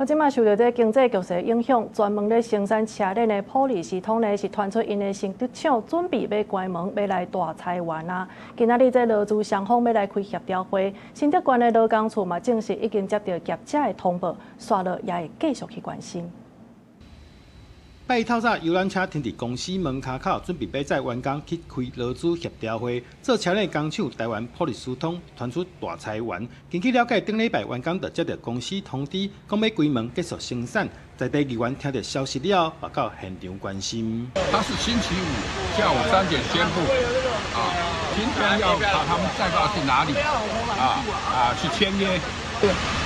好，即馬受到這經濟局勢影響，專門咧生產車輪的普利司通呢是傳出因的成竹廠準備要關門，要來大裁員啊。今仔日這勞資雙方要來開協調會，新竹縣的勞工處嘛證實已經接到業者的通報，刷了也會繼續去關心。拜一透早，遊覽車停佇公司門卡口，準備要載員工去開勞資協調會。做車輪工廠台灣普利司通傳出大裁員。根據了解，頂禮拜員工就接到公司通知，講要關門結束生產。在地議員聽到消息了後，跑到現場關心。他是星期五下午3點宣布，今天要把他們載到去哪裡？去簽約。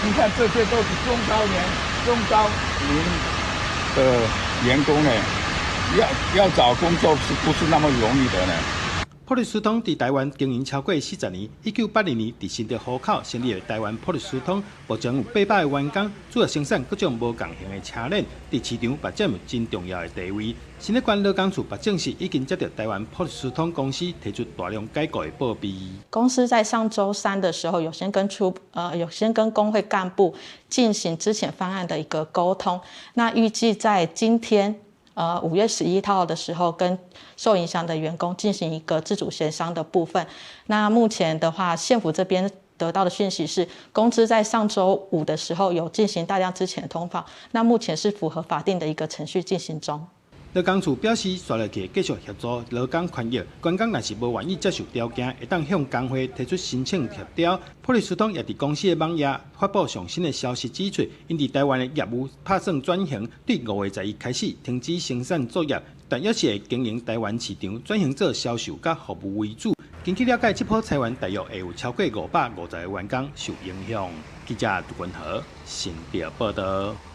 你看這些都是中高齡的員工呢，要找工作是不是那麼容易的呢？普利司通在台灣經營超過40年，1982年在新竹湖口成立了台灣普利司通，目前有800個員工，主要生產各種無共型的車輪，在市場也佔有真重要的地位。新竹縣勞工處也證實，已經接到台灣普利司通公司提出大量解僱的報備。公司在上週3的時候，有先跟工會幹部進行之前方案的一個溝通，那預計在今天。5月11號的時候，跟受影響的員工進行一個自主協商的部分。那目前的話，縣府這邊得到的訊息是，公司在上週5的時候有進行大量之前的通報，那目前是符合法定的一個程序進行中。勞工處表示，刷落去繼續協助勞工權益，員工若是無願意接受條件，會當向工會提出申請協調。普利司通也在公司的網頁發布上新的消息，指出因在台灣的業務打算轉型，對5月11開始停止生產作業，但也是會經營台灣市場，轉型做銷售甲服務為主。根據了解，這波裁員大約會有超過550個員工受影響。記者杜君和新竹報道。